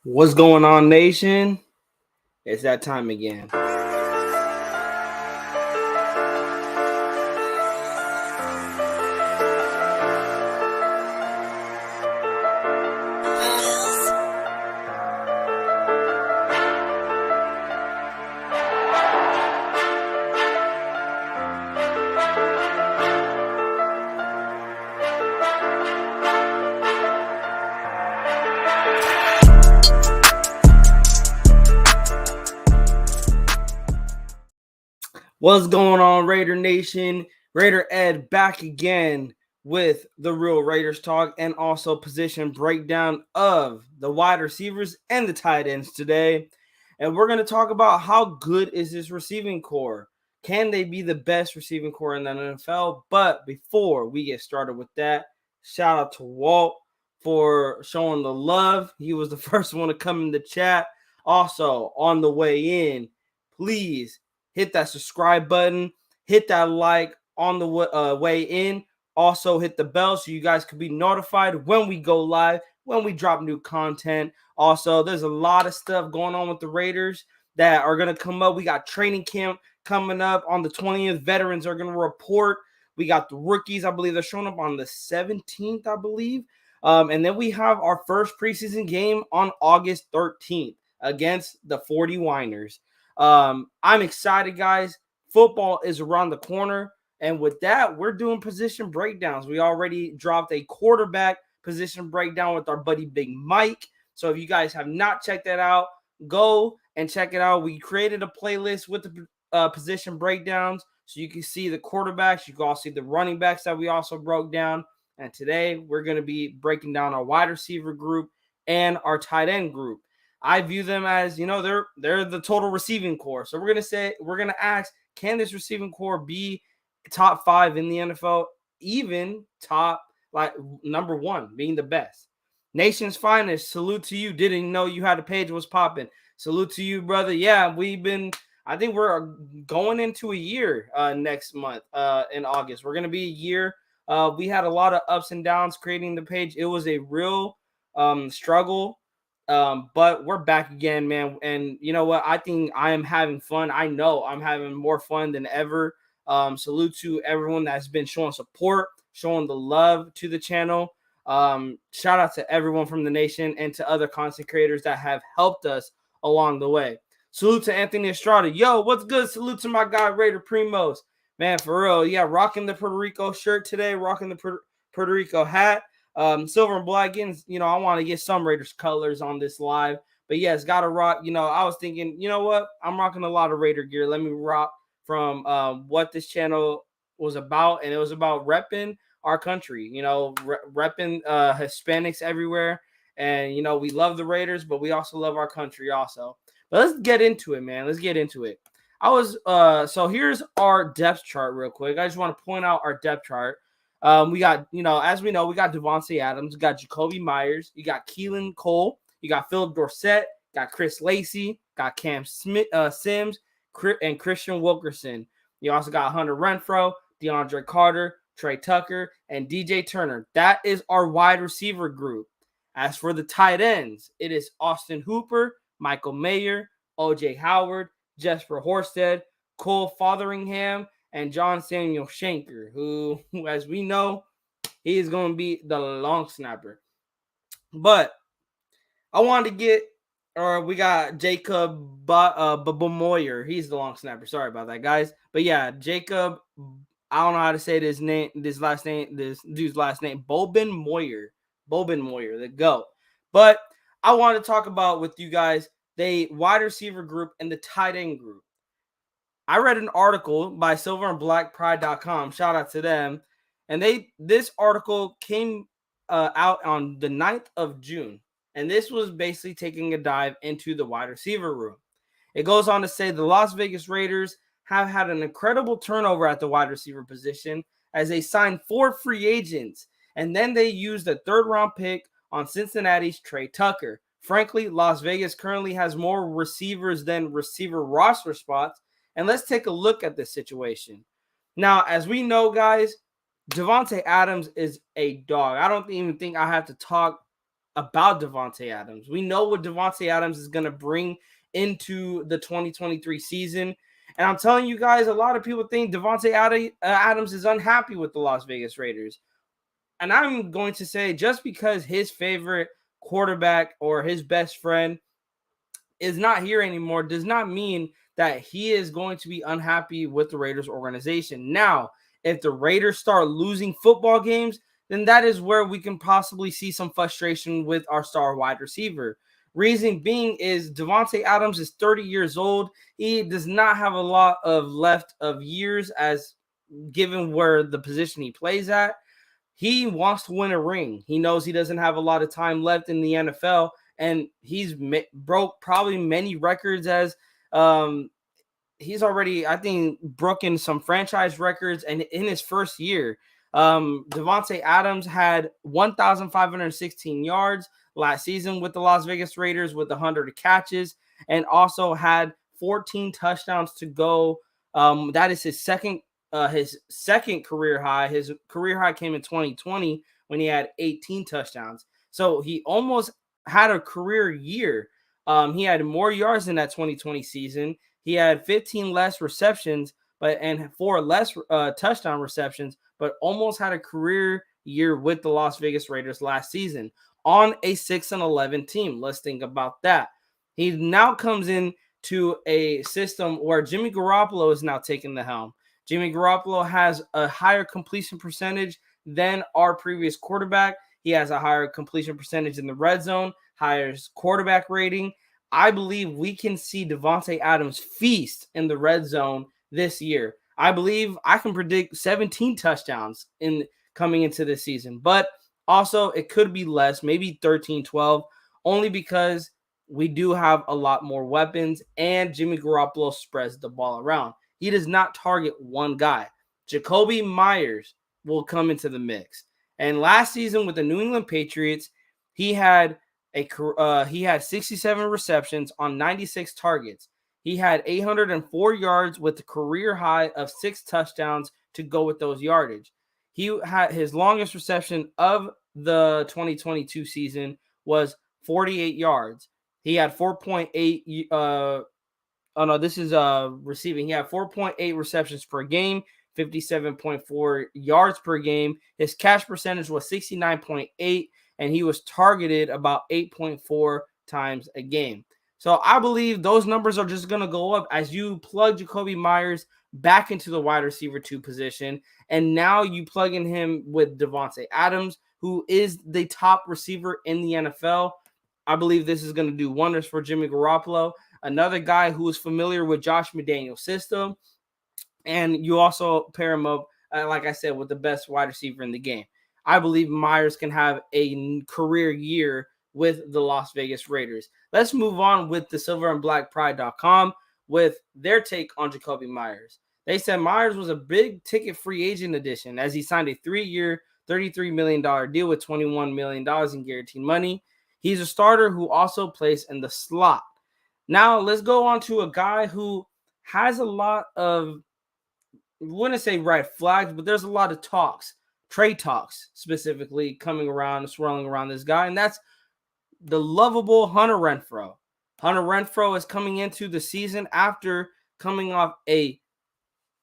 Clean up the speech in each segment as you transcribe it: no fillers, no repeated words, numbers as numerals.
What's going on, nation? It's that time again. What's going on, Raider Nation? Raider Ed back again with the Real Raiders Talk and also position breakdown of the wide receivers and the tight ends today. And we're going to talk about how good is this receiving core? Can they be the best receiving core in the NFL? But before we get started with that, shout out to Walt for showing the love. He was the first one to come in the chat. Also, on the way in, please hit that subscribe button, hit that like on the way in. Also, hit the bell so you guys can be notified when we go live, when we drop new content. Also, there's a lot of stuff going on with the Raiders that are going to come up. We got training camp coming up on the 20th. Veterans are going to report. We got the rookies. I believe they're showing up on the 17th, I believe. And then we have our first preseason game on August 13th against the 49ers. I'm excited, guys. Football is around the corner. And with that, we're doing position breakdowns. We already dropped a quarterback position breakdown with our buddy Big Mike. So if you guys have not checked that out, go and check it out. We created a playlist with the position breakdowns so you can see the quarterbacks. You can also see the running backs that we also broke down. And today we're going to be breaking down our wide receiver group and our tight end group. I view them as, they're the total receiving core. So we're going to ask, can this receiving core be top 5 in the NFL, even top, like, number 1, being the best? Nation's finest, salute to you. Didn't know you had a page was popping. Salute to you, brother. Yeah, I think we're going into a year next month in August. We're going to be a year. We had a lot of ups and downs creating the page. It was a real struggle. But we're back again, man. And you know what? I think I am having fun. I know I'm having more fun than ever. Salute to everyone that's been showing support, showing the love to the channel. Shout out to everyone from the nation and to other content creators that have helped us along the way. Salute to Anthony Estrada. Yo, what's good? Salute to my guy, Raider Primos. Man, for real. Yeah, rocking the Puerto Rico shirt today, rocking the Puerto Rico hat. Silver and black, I want to get some Raiders colors on this live. But yes, gotta rock. I was thinking, you know what? I'm rocking a lot of Raider gear. Let me rock from what this channel was about. And it was about repping our country, repping Hispanics everywhere. And, we love the Raiders, but we also love our country also. But let's get into it, man. Let's get into it. So here's our depth chart real quick. I just want to point out our depth chart. We got, as we know, we got Davante Adams, we got Jacoby Myers, you got Keelan Cole, you got Philip Dorsett, got Chris Lacey, got Cam Sims, and Christian Wilkerson. You also got Hunter Renfrow, DeAndre Carter, Trey Tucker, and DJ Turner. That is our wide receiver group. As for the tight ends, it is Austin Hooper, Michael Mayer, OJ Howard, Jesper Horsted, Cole Fotheringham, and John Samuel Shanker, who, as we know, he is going to be the long snapper. But I wanted to we got Jacob Moyer. He's the long snapper. Sorry about that, guys. But yeah, Jacob, I don't know how to say this dude's last name, Bobin Moyer, the GOAT. But I want to talk about with you guys the wide receiver group and the tight end group. I read an article by silverandblackpride.com. Shout out to them. And this article came out on the 9th of June. And this was basically taking a dive into the wide receiver room. It goes on to say the Las Vegas Raiders have had an incredible turnover at the wide receiver position as they signed 4 free agents. And then they used a 3rd-round pick on Cincinnati's Trey Tucker. Frankly, Las Vegas currently has more receivers than receiver roster spots. And let's take a look at this situation. Now, as we know, guys, Davante Adams is a dog. I don't even think I have to talk about Davante Adams. We know what Davante Adams is going to bring into the 2023 season. And I'm telling you guys, a lot of people think Davante Adams is unhappy with the Las Vegas Raiders. And I'm going to say just because his favorite quarterback or his best friend is not here anymore does not mean that he is going to be unhappy with the Raiders organization. Now, if the Raiders start losing football games, then that is where we can possibly see some frustration with our star wide receiver. Reason being is Davante Adams is 30 years old. He does not have a lot of left of years as given where the position he plays at. He wants to win a ring. He knows he doesn't have a lot of time left in the NFL, and he's broke probably many records as he's already, I think, broken some franchise records. And in his first year, Davante Adams had 1,516 yards last season with the Las Vegas Raiders with 100 catches, and also had 14 touchdowns to go. That is his second career high. His career high came in 2020 when he had 18 touchdowns. So he almost had a career year. He had more yards in that 2020 season. He had 15 less receptions, and 4 less touchdown receptions, but almost had a career year with the Las Vegas Raiders last season on a 6-11 team. Let's think about that. He now comes in to a system where Jimmy Garoppolo is now taking the helm. Jimmy Garoppolo has a higher completion percentage than our previous quarterback. He has a higher completion percentage in the red zone, higher quarterback rating. I believe we can see Davante Adams feast in the red zone this year. I believe I can predict 17 touchdowns coming into this season, but also it could be less, maybe 13, 12, only because we do have a lot more weapons and Jimmy Garoppolo spreads the ball around. He does not target one guy. Jakobi Meyers will come into the mix. And last season with the New England Patriots, he had 67 receptions on 96 targets. He had 804 yards with a career high of 6 touchdowns to go with those yardage. He had his longest reception of the 2022 season was 48 yards. He had 4.8 this is receiving. He had 4.8 receptions per game, 57.4 yards per game. His catch percentage was 69.8, and he was targeted about 8.4 times a game. So I believe those numbers are just going to go up as you plug Jakobi Meyers back into the wide receiver 2 position, and now you plug in him with Davante Adams, who is the top receiver in the NFL. I believe this is going to do wonders for Jimmy Garoppolo, another guy who is familiar with Josh McDaniel's system. And you also pair him up, like I said, with the best wide receiver in the game. I believe Meyers can have a career year with the Las Vegas Raiders. Let's move on with the silverandblackpride.com with their take on Jakobi Meyers. They said Meyers was a big ticket free agent addition as he signed a 3-year, $33 million deal with $21 million in guaranteed money. He's a starter who also plays in the slot. Now, let's go on to a guy who has a lot of, I wouldn't say red flags, but there's a lot of talks, trade talks specifically coming around, swirling around this guy, and that's the lovable Hunter Renfrow. Hunter Renfrow is coming into the season after coming off a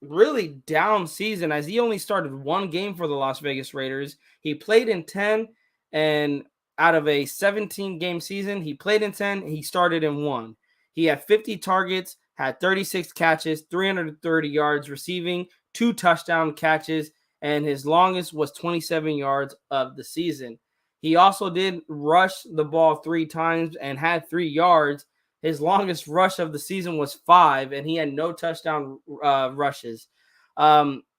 really down season as he only started 1 game for the Las Vegas Raiders. He played in 10, and out of a 17-game season, he played in 10, he started in 1. He had 50 targets, had 36 catches, 330 yards receiving, 2 touchdown catches, and his longest was 27 yards of the season. He also did rush the ball 3 times and had 3 yards. His longest rush of the season was 5, and he had no touchdown rushes.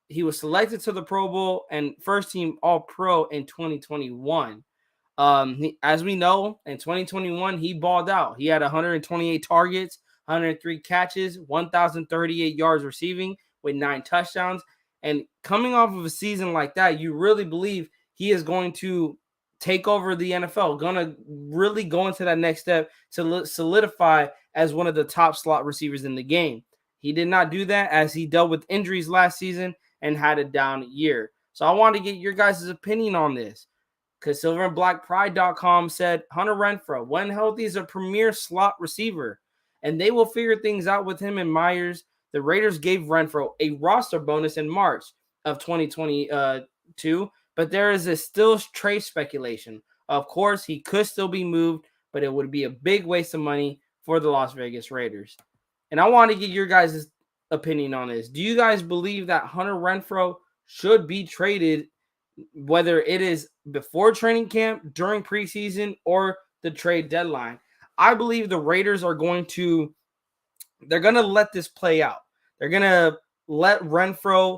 He was selected to the Pro Bowl and first team All-Pro in 2021. As we know, in 2021, he balled out. He had 128 targets, 103 catches, 1,038 yards receiving with 9 touchdowns. And coming off of a season like that, you really believe he is going to take over the NFL, going to really go into that next step to solidify as one of the top slot receivers in the game. He did not do that as he dealt with injuries last season and had a down year. So I want to get your guys' opinion on this. because silverandblackpride.com said Hunter Renfrow, when healthy, is a premier slot receiver, and they will figure things out with him and Myers. The Raiders gave Renfrow a roster bonus in March of 2022, but there is still trade speculation. Of course, he could still be moved, but it would be a big waste of money for the Las Vegas Raiders. And I want to get your guys' opinion on this. Do you guys believe that Hunter Renfrow should be traded, whether it is before training camp, during preseason, or the trade deadline? I believe the Raiders are going to let this play out. They're going to let Renfrow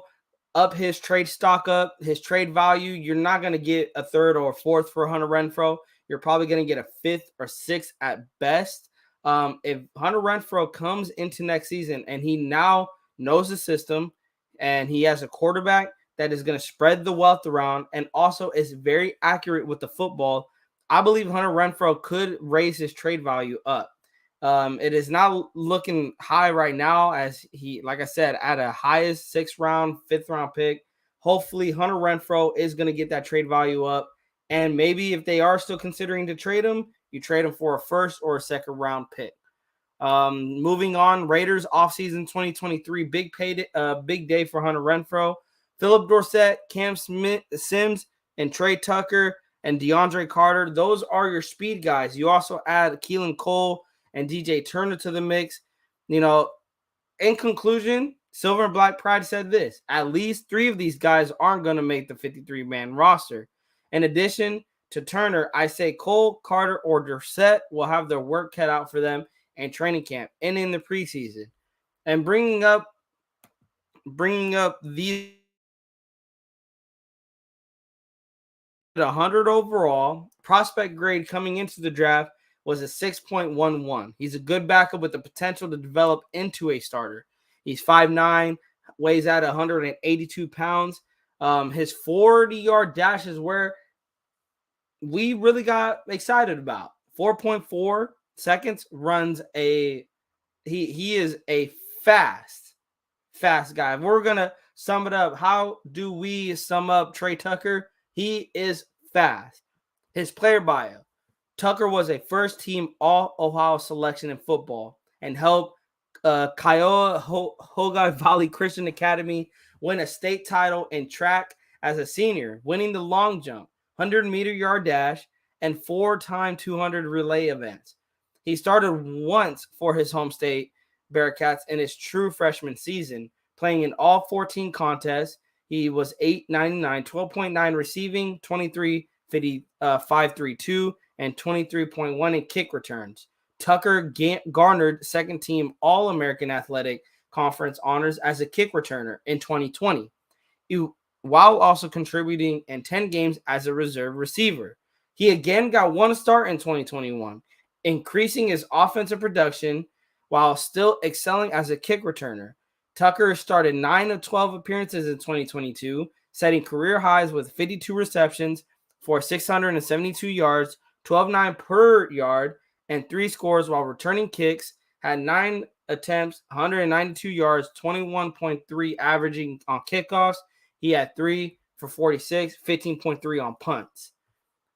up his trade stock up, his trade value. You're not going to get a third or a fourth for Hunter Renfrow. You're probably going to get a fifth or sixth at best. If Hunter Renfrow comes into next season and he now knows the system and he has a quarterback that is going to spread the wealth around and also is very accurate with the football, I believe Hunter Renfrow could raise his trade value up. It is not looking high right now, as he, like I said, at a highest 6th round, 5th round pick. Hopefully Hunter Renfrow is going to get that trade value up. And maybe if they are still considering to trade him, you trade him for a 1st or a 2nd round pick. Moving on, Raiders offseason 2023, big day for Hunter Renfrow. Philip Dorsett, Cam Sims, and Trey Tucker, and DeAndre Carter. Those are your speed guys. You also add Keelan Cole and DJ Turner to the mix. You know, in conclusion, Silver and Black Pride said this: at least 3 of these guys aren't going to make the 53-man roster. In addition to Turner, I say Cole, Carter, or Dorsett will have their work cut out for them in training camp and in the preseason. And bringing up these 100 overall prospect grade coming into the draft was a 6.11. He's a good backup with the potential to develop into a starter. He's 5'9", weighs at 182 pounds. His 40-yard dash is where we really got excited about. 4.4 seconds runs he is a fast guy. If we're going to sum it up, how do we sum up Trey Tucker? He is fast. His player bio: Tucker was a first-team All-Ohio selection in football and helped Kiowa Hogai Valley Christian Academy win a state title in track as a senior, winning the long jump, 100-meter yard dash, and 4-time 200 relay events. He started once for his home state Bearcats in his true freshman season, playing in all 14 contests. He was 8.99, 12.9 receiving, 23, 50, 5.32, and 23.1 in kick returns. Tucker garnered second-team All-American Athletic Conference honors as a kick returner in 2020, while also contributing in 10 games as a reserve receiver. He again got one start in 2021, increasing his offensive production while still excelling as a kick returner. Tucker started 9 of 12 appearances in 2022, setting career highs with 52 receptions for 672 yards, 12.9 per yard, and 3 scores while returning kicks. Had 9 attempts, 192 yards, 21.3 averaging on kickoffs. He had 3 for 46, 15.3 on punts.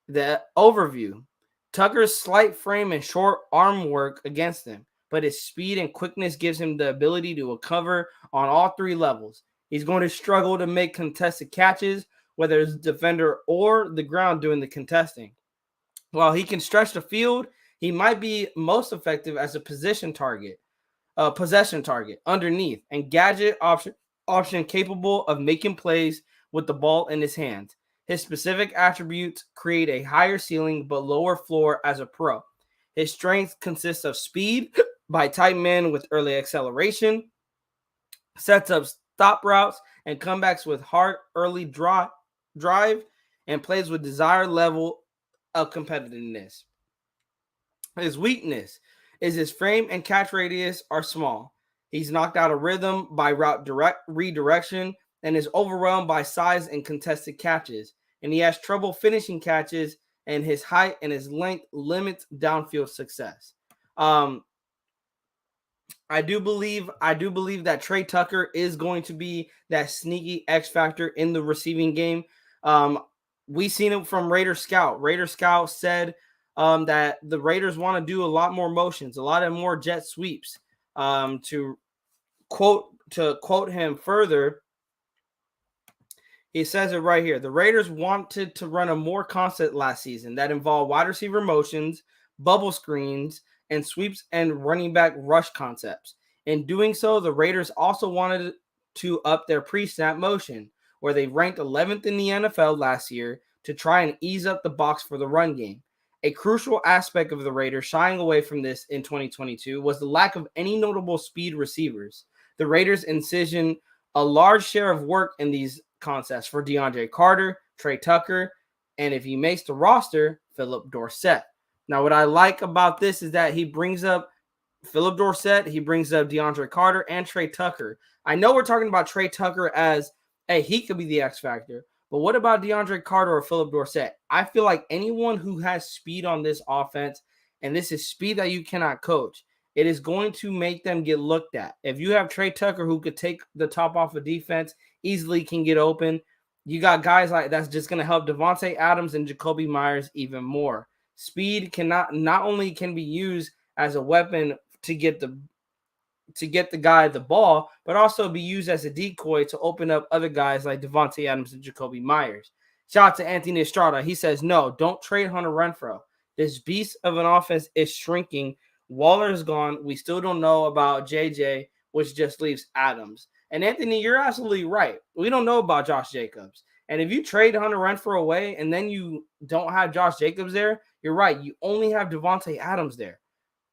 The overview: Tucker's slight frame and short arm work against him, but his speed and quickness gives him the ability to recover on all 3 levels. He's going to struggle to make contested catches, whether it's defender or the ground doing the contesting. While he can stretch the field, he might be most effective as a possession target underneath, and gadget option capable of making plays with the ball in his hands. His specific attributes create a higher ceiling but lower floor as a pro. His strength consists of speed by tight men with early acceleration, sets up stop routes and comebacks with hard early drive, and plays with desired level of competitiveness. His weakness is his frame and catch radius are small. He's knocked out of rhythm by route redirection and is overwhelmed by size and contested catches. And he has trouble finishing catches, and his height and his length limits downfield success. I do believe that Trey Tucker is going to be that sneaky X factor in the receiving game. we seen it from Raider Scout. Raider Scout said that the Raiders want to do a lot more motions, a lot of more jet sweeps. To quote him further, he says it right here. The Raiders wanted to run a more concept last season that involved wide receiver motions, bubble screens, and sweeps and running back rush concepts. In doing so, the Raiders also wanted to up their pre-snap motion, where they ranked 11th in the NFL last year, to try and ease up the box for the run game. A crucial aspect of the Raiders shying away from this in 2022 was the lack of any notable speed receivers. The Raiders incision a large share of work in these concepts for DeAndre Carter, Trey Tucker, and if he makes the roster, Phillip Dorsett. Now, what I like about this is that he brings up Phillip Dorsett, he brings up DeAndre Carter and Trey Tucker. I know we're talking about Trey Tucker as, hey, he could be the X factor, but what about DeAndre Carter or Phillip Dorsett? I feel like anyone who has speed on this offense, and this is speed that you cannot coach, it is going to make them get looked at. If you have Trey Tucker who could take the top off of defense, easily can get open, you got guys like that's just going to help Davante Adams and Jakobi Meyers even more. Speed not only can be used as a weapon to get the guy the ball, but also be used as a decoy to open up other guys like Davante Adams and Jakobi Meyers. Shout out to Anthony Estrada. He says, no, don't trade Hunter Renfrow. This beast of an offense is shrinking. Waller is gone. We still don't know about JJ, which just leaves Adams. And Anthony, you're absolutely right. We don't know about Josh Jacobs. And if you trade Hunter Renfrow away and then you don't have Josh Jacobs there, you're right. You only have Davante Adams there.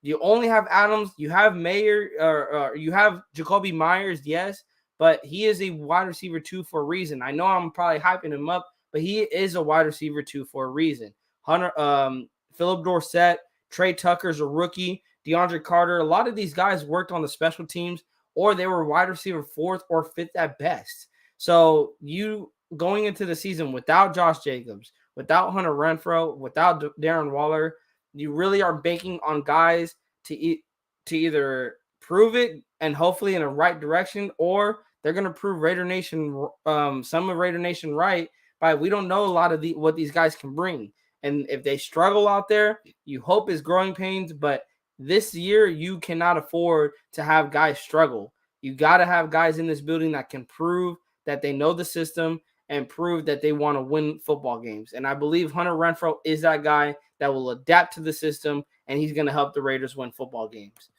You only have Adams. You have Mayer, or you have Jakobi Meyers, yes, but he is a wide receiver 2 for a reason. I know I'm probably hyping him up, but he is a wide receiver 2 for a reason. Phillip Dorsett, Trey Tucker's a rookie, DeAndre Carter. A lot of these guys worked on the special teams, or they were wide receiver 4th or 5th at best. So you going into the season without Josh Jacobs, without Hunter Renfrow, without Darren Waller, you really are banking on guys to either prove it and hopefully in the right direction, or they're going to prove Raider Nation, some of Raider Nation right by we don't know a lot of what these guys can bring. And if they struggle out there, you hope it's growing pains. But this year, you cannot afford to have guys struggle. You got to have guys in this building that can prove that they know the system and prove that they want to win football games. And I believe Hunter Renfrow is that guy that will adapt to the system, and he's going to help the Raiders win football games.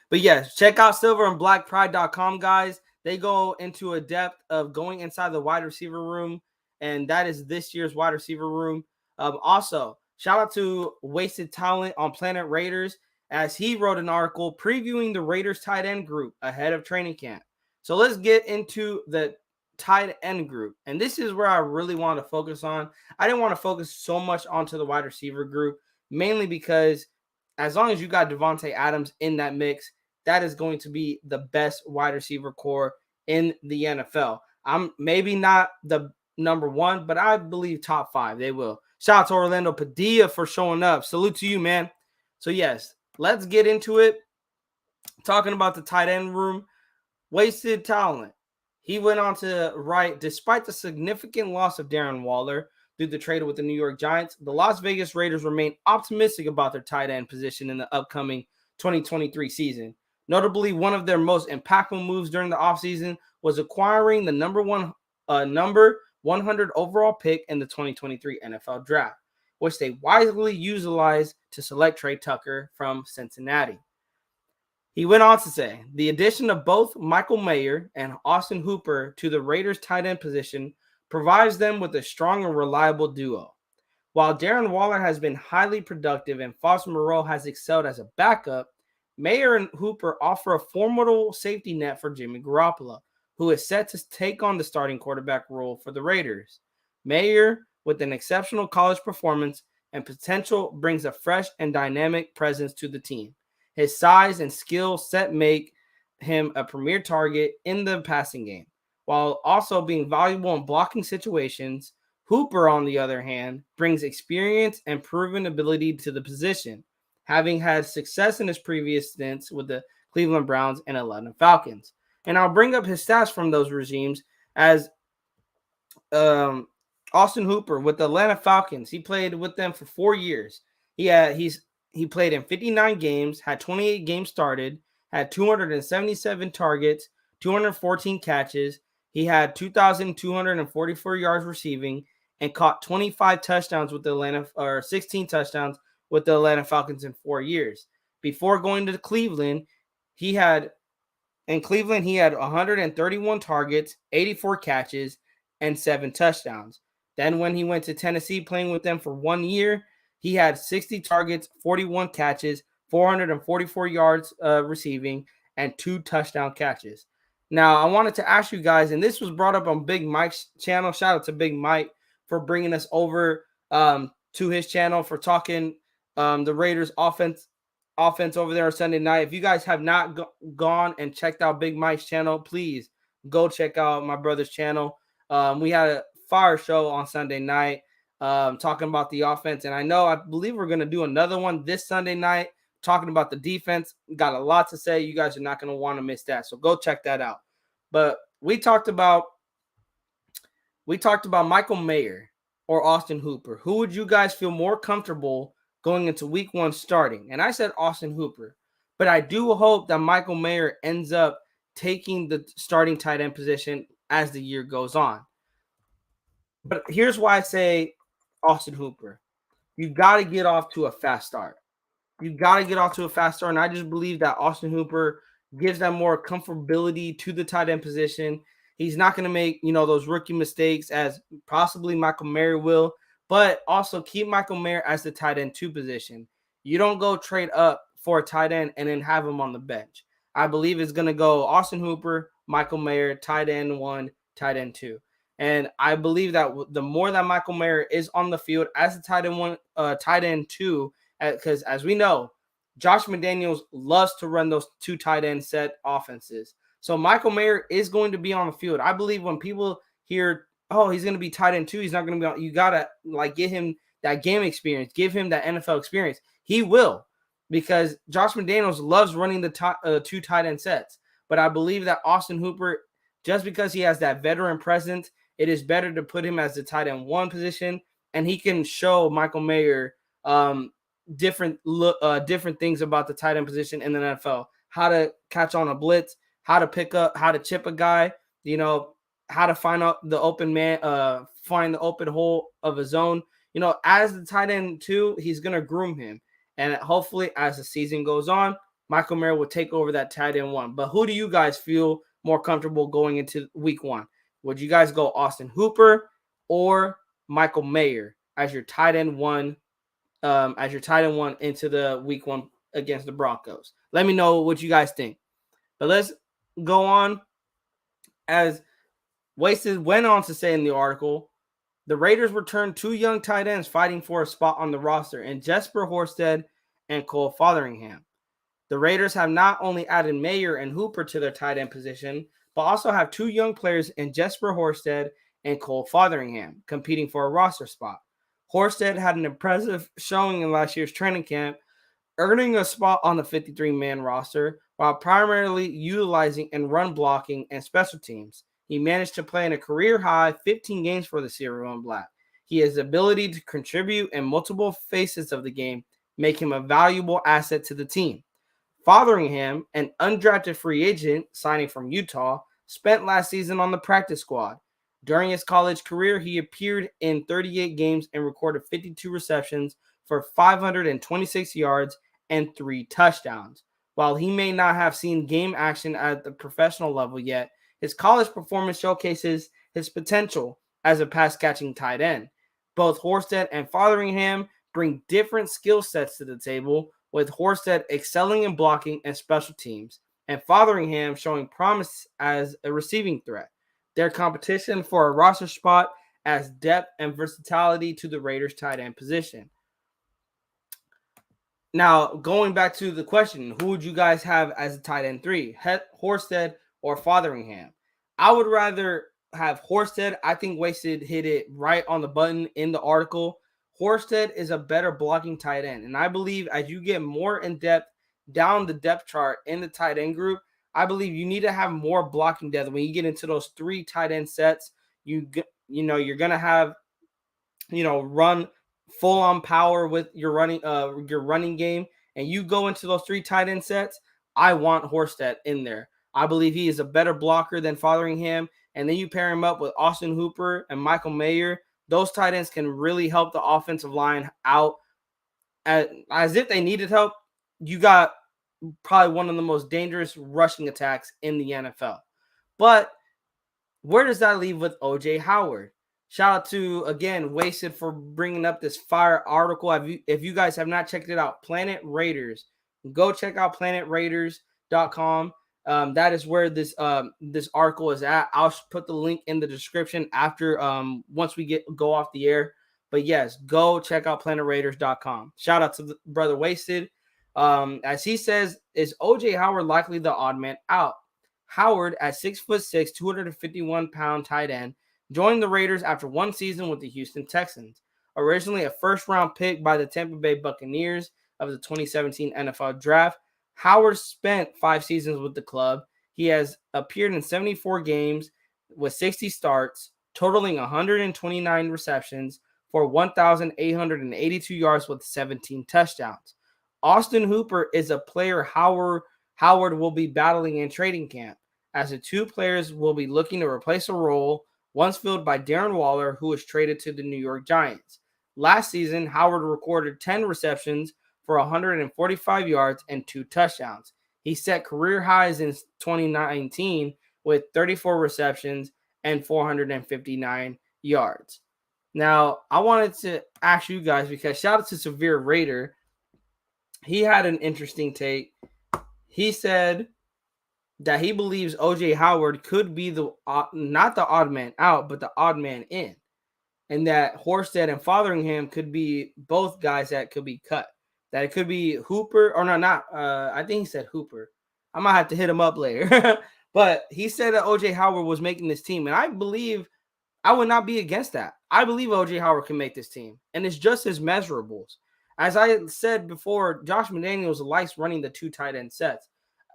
But yes, check out silverandblackpride.com, guys. They go into a depth of going inside the wide receiver room, and that is this year's wide receiver room. Also, shout out to Wasted Talent on Planet Raiders, as he wrote an article previewing the Raiders tight end group ahead of training camp. So let's get into the tight end group. And this is where I really want to focus on. I didn't want to focus so much onto the wide receiver group, mainly because as long as you got Davante Adams in that mix, that is going to be the best wide receiver core in the NFL. I'm maybe not the number 1, but I believe top 5. They will. Shout out to Orlando Padilla for showing up. Salute to you, man. So yes, let's get into it. Talking about the tight end room, Wasted Talent. He went on to write, despite the significant loss of Darren Waller through the trade with the New York Giants, the Las Vegas Raiders remain optimistic about their tight end position in the upcoming 2023 season. Notably, one of their most impactful moves during the offseason was acquiring the number 100 overall pick in the 2023 NFL Draft, which they wisely utilized to select Trey Tucker from Cincinnati. He went on to say, the addition of both Michael Mayer and Austin Hooper to the Raiders tight end position provides them with a strong and reliable duo. While Darren Waller has been highly productive and Foster Moreau has excelled as a backup, Mayer and Hooper offer a formidable safety net for Jimmy Garoppolo, who is set to take on the starting quarterback role for the Raiders. Mayer, with an exceptional college performance and potential, brings a fresh and dynamic presence to the team. His size and skill set make him a premier target in the passing game, while also being valuable in blocking situations. Hooper, on the other hand, brings experience and proven ability to the position, having had success in his previous stints with the Cleveland Browns and Atlanta Falcons. And I'll bring up his stats from those regimes as Austin Hooper with the Atlanta Falcons. He played with them for 4 years. He played in 59 games, had 28 games started, had 277 targets, 214 catches. He had 2,244 yards receiving and caught 25 touchdowns with the 16 touchdowns with the Atlanta Falcons in 4 years. Before going to Cleveland, he had 131 targets, 84 catches, and 7 touchdowns. Then when he went to Tennessee playing with them for 1 year, he had 60 targets, 41 catches, 444 yards receiving, and 2 touchdown catches. Now, I wanted to ask you guys, and this was brought up on Big Mike's channel. Shout out to Big Mike for bringing us over to his channel for talking the Raiders offense over there on Sunday night. If you guys have not gone and checked out Big Mike's channel, please go check out my brother's channel. We had a fire show on Sunday night talking about the offense. And I believe we're going to do another one this Sunday night talking about the defense. Got a lot to say. You guys are not going to want to miss that. So go check that out. But we talked about Michael Mayer or Austin Hooper. Who would you guys feel more comfortable going into week 1 starting? And I said Austin Hooper. But I do hope that Michael Mayer ends up taking the starting tight end position as the year goes on. But here's why I say Austin Hooper. You got to get off to a fast start. And I just believe that Austin Hooper gives that more comfortability to the tight end position. He's not going to make, those rookie mistakes as possibly Michael Mayer will, but also keep Michael Mayer as the tight end 2 position. You don't go trade up for a tight end and then have him on the bench. I believe it's going to go Austin Hooper, Michael Mayer, tight end 1, tight end 2. And I believe that the more that Michael Mayer is on the field as a tight end 1, tight end 2, because as we know, Josh McDaniels loves to run those 2 tight end set offenses. So Michael Mayer is going to be on the field. I believe when people hear, oh, he's going to be tight end 2, he's not going to be on, you got to get him that game experience, give him that NFL experience. He will, because Josh McDaniels loves running the 2 tight end sets. But I believe that Austin Hooper, just because he has that veteran presence, it is better to put him as the tight end 1 position, and he can show Michael Mayer different things about the tight end position in the NFL. How to catch on a blitz, how to pick up, how to chip a guy, how to find out the open man, find the open hole of a zone. As the tight end 2, he's going to groom him. And hopefully as the season goes on, Michael Mayer will take over that tight end 1. But who do you guys feel more comfortable going into week 1? Would you guys go Austin Hooper or Michael Mayer as your tight end 1 into the week 1 against the Broncos? Let me know what you guys think. But let's go on. As Wasted went on to say in the article, the Raiders returned 2 young tight ends fighting for a spot on the roster in Jesper Horsted and Cole Fotheringham. The Raiders have not only added Mayer and Hooper to their tight end position, but also have 2 young players in Jesper Horsted and Cole Fotheringham competing for a roster spot. Horsted had an impressive showing in last year's training camp, earning a spot on the 53-man roster while primarily utilizing and run blocking and special teams. He managed to play in a career-high 15 games for the Cereal and Black. He has the ability to contribute in multiple phases of the game, make him a valuable asset to the team. Fotheringham, an undrafted free agent signing from Utah, spent last season on the practice squad. During his college career, he appeared in 38 games and recorded 52 receptions for 526 yards and 3 touchdowns. While he may not have seen game action at the professional level yet, his college performance showcases his potential as a pass-catching tight end. Both Horsted and Fotheringham bring different skill sets to the table, with Horsted excelling in blocking and special teams, and Fotheringham showing promise as a receiving threat. Their competition for a roster spot adds depth and versatility to the Raiders' tight end position. Now, going back to the question, who would you guys have as a tight end 3, Horsted or Fotheringham? I would rather have Horsted. I think Wasted hit it right on the button in the article. Horsted is a better blocking tight end, and I believe as you get more in depth down the depth chart in the tight end group, I believe you need to have more blocking depth. When you get into those 3 tight end sets, you're going to have run full on power with your running game, and you go into those 3 tight end sets, I want Horsted in there. I believe he is a better blocker than Fotheringham, and then you pair him up with Austin Hooper and Michael Mayer. Those tight ends can really help the offensive line out as if they needed help. You got probably one of the most dangerous rushing attacks in the NFL. But where does that leave with OJ Howard? Shout out to, again, Wasted for bringing up this fire article. If you guys have not checked it out, Planet Raiders, go check out planetraiders.com. That is where this article is at. I'll put the link in the description after once we go off the air. But yes, go check out planetraiders.com. Shout out to the brother Wasted. As he says, is OJ Howard likely the odd man out? Howard, at 6'6", 251-pound tight end, joined the Raiders after one season with the Houston Texans. Originally a first-round pick by the Tampa Bay Buccaneers of the 2017 NFL Draft, Howard spent 5 seasons with the club. He has appeared in 74 games with 60 starts, totaling 129 receptions for 1,882 yards with 17 touchdowns. Austin Hooper is a player Howard will be battling in training camp, as the two players will be looking to replace a role once filled by Darren Waller, who was traded to the New York Giants. Last season, Howard recorded 10 receptions for 145 yards and 2 touchdowns. He set career highs in 2019 with 34 receptions and 459 yards. Now, I wanted to ask you guys, because shout out to Severe Raider, he had an interesting take. He said that he believes OJ Howard could be not the odd man out, but the odd man in. And that Horsted and Fotheringham could be both guys that could be cut. That it could be Hooper, or not. I think he said Hooper. I might have to hit him up later. But he said that OJ Howard was making this team. And I believe I would not be against that. I believe OJ Howard can make this team. And it's just his measurables. As I said before, Josh McDaniels likes running the 2 tight end sets.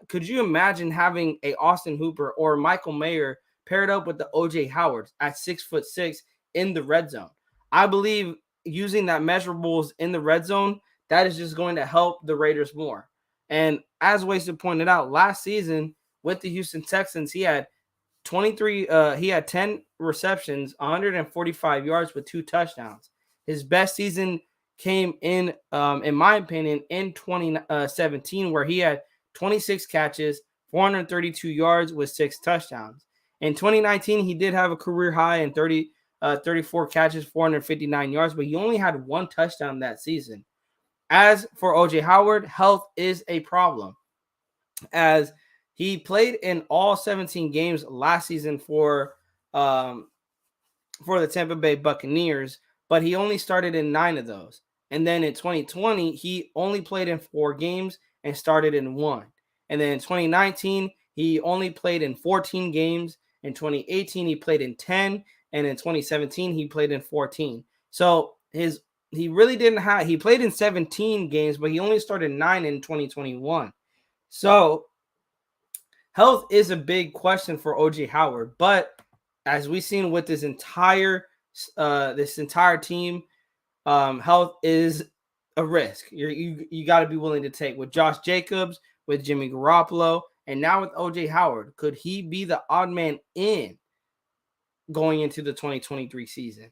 Could you imagine having a Austin Hooper or Michael Mayer paired up with the OJ Howard at 6'6" in the red zone? I believe using that measurables in the red zone, that is just going to help the Raiders more. And as Wasted pointed out, last season with the Houston Texans, he had 10 receptions, 145 yards with 2 touchdowns. His best season came in my opinion, in 2017, where he had 26 catches, 432 yards with 6 touchdowns. In 2019, he did have a career high in 34 catches, 459 yards, but he only had 1 touchdown that season. As for OJ Howard, health is a problem, as he played in all 17 games last season for the Tampa Bay Buccaneers, but he only started in 9 of those. And then in 2020, he only played in 4 games and started in 1. And then in 2019, he only played in 14 games. In 2018, he played in 10. And in 2017, he played in 14. So he really didn't have, he played in 17 games, but he only started 9 in 2021. So health is a big question for OJ Howard. But as we've seen with this entire team, health is a risk. You got to be willing to take. With Josh Jacobs, with Jimmy Garoppolo, and now with OJ Howard, could he be the odd man in going into the 2023 season?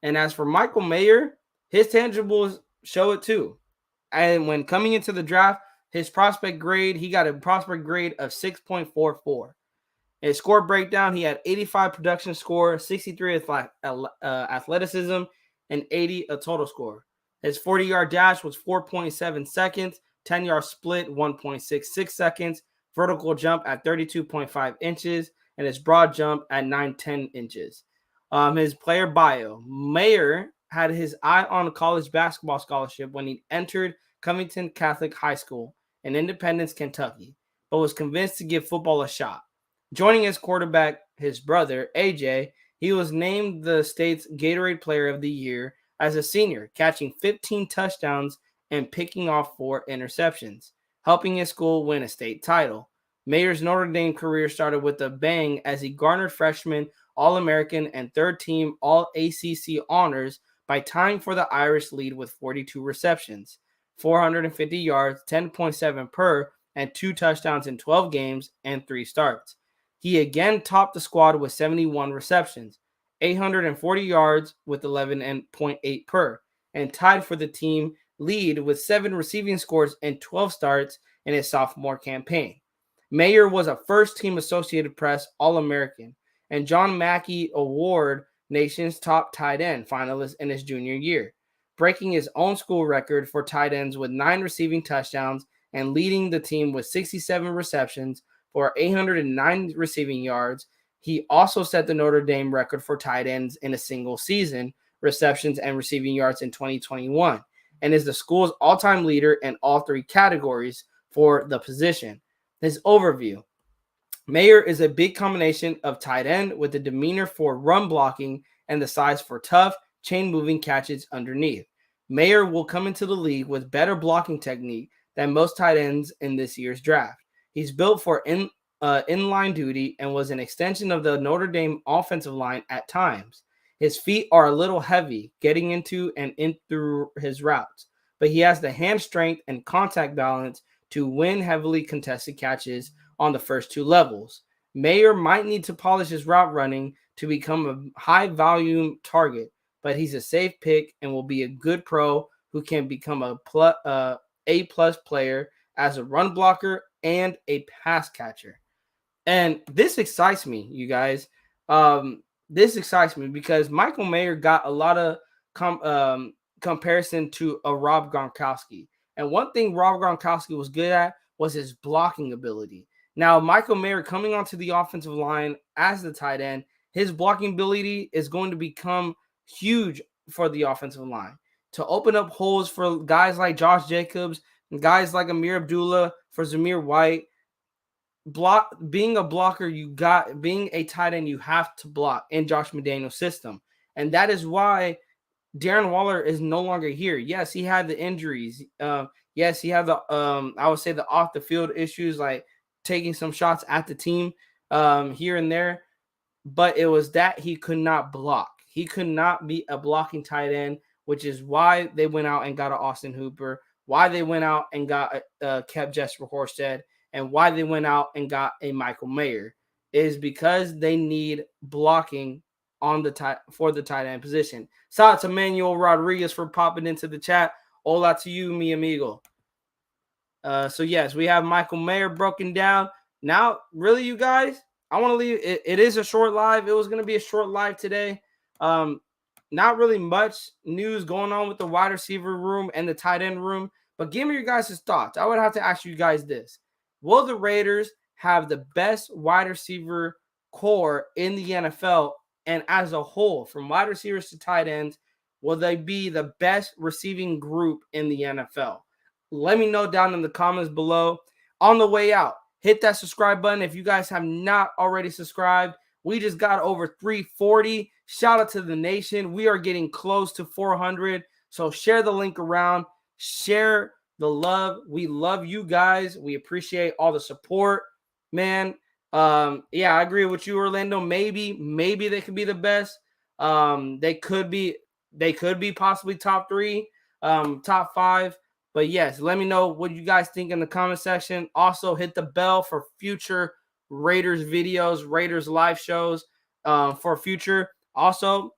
And as for Michael Mayer, his tangibles show it too. And when coming into the draft, his prospect grade, he got a prospect grade of 6.44. His score breakdown, he had 85 production score, 63 athleticism, and 80 a total score. His 40-yard dash was 4.7 seconds, 10-yard split 1.66 seconds, vertical jump at 32.5 inches, and his broad jump at 9.10 inches. His player bio, Mayer had his eye on a college basketball scholarship when he entered Covington Catholic High School in Independence, Kentucky, but was convinced to give football a shot. Joining his quarterback, his brother, AJ, he was named the state's Gatorade Player of the Year as a senior, catching 15 touchdowns and picking off 4 interceptions, helping his school win a state title. Mayer's Notre Dame career started with a bang as he garnered freshman All-American and third-team All-ACC honors by tying for the Irish lead with 42 receptions, 450 yards, 10.7 per, and 2 touchdowns in 12 games and 3 starts. He again topped the squad with 71 receptions, 840 yards with 11.8 per, and tied for the team lead with 7 receiving scores and 12 starts in his sophomore campaign. Mayer was a first-team Associated Press All-American and John Mackey Award Nation's top tight end finalist in his junior year, breaking his own school record for tight ends with 9 receiving touchdowns and leading the team with 67 receptions for 809 receiving yards. He also set the Notre Dame record for tight ends in a single season, receptions and receiving yards in 2021, and is the school's all-time leader in all 3 categories for the position. His overview. Mayer is a big combination of tight end with the demeanor for run blocking and the size for tough, chain-moving catches underneath. Mayer will come into the league with better blocking technique than most tight ends in this year's draft. He's built for inline duty and was an extension of the Notre Dame offensive line at times. His feet are a little heavy getting into and in through his routes, but he has the hand strength and contact balance to win heavily contested catches on the first 2 levels. Mayer might need to polish his route running to become a high-volume target, but he's a safe pick and will be a good pro who can become a A-plus player as a run blocker and a pass catcher. And this excites me, you guys. This excites me because Michael Mayer got a lot of comparison to a Rob Gronkowski. And one thing Rob Gronkowski was good at was his blocking ability. Now, Michael Mayer coming onto the offensive line as the tight end, his blocking ability is going to become huge for the offensive line to open up holes for guys like Josh Jacobs and guys like Amir Abdullah, for Zamir White. Being a blocker, being a tight end, you have to block in Josh McDaniel's system. And that is why Darren Waller is no longer here. Yes, he had the injuries. Yes, he had the I would say the off the field issues, like taking some shots at the team here and there. But it was that he could not block. He could not be a blocking tight end, which is why they went out and got an Austin Hooper, why they went out and got kept Jesper Horsted, and why they went out and got a Michael Mayer, is because they need blocking on the for the tight end position. Shout out to Manuel Rodriguez for popping into the chat. Hola to you, mi amigo. So yes, we have Michael Mayer broken down. Now, really, you guys, I want to leave. It is a short live. It was going to be a short live today. Not really much news going on with the wide receiver room and the tight end room, but give me your guys' thoughts. I would have to ask you guys this. Will the Raiders have the best wide receiver core in the NFL? And as a whole, from wide receivers to tight ends, will they be the best receiving group in the NFL? Let me know down in the comments below. On the way out, hit that subscribe button if you guys have not already subscribed. We just got over 340. Shout out to the nation. We are getting close to 400. So share the link around. Share the love. We love you guys. We appreciate all the support, man. Yeah, I agree with you, Orlando. Maybe they could be the best. They could be possibly top 3, top 5. But yes, let me know what you guys think in the comment section. Also, hit the bell for future Raiders videos, Raiders live shows for future. Also,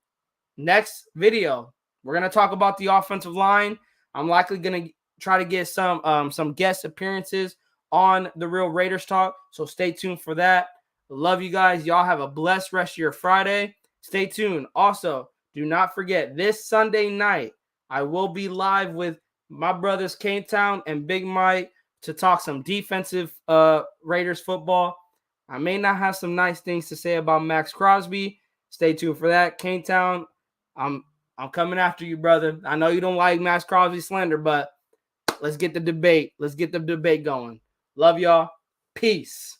next video, we're going to talk about the offensive line. I'm likely going to try to get some guest appearances on the Real Raiders Talk. So stay tuned for that. Love you guys. Y'all have a blessed rest of your Friday. Stay tuned. Also, do not forget, this Sunday night, I will be live with my brothers K-Town and Big Mike to talk some defensive Raiders football. I may not have some nice things to say about Max Crosby. Stay tuned for that. K-Town, I'm coming after you, brother. I know you don't like Max Crosby slander, but let's get the debate. Let's get the debate going. Love y'all. Peace.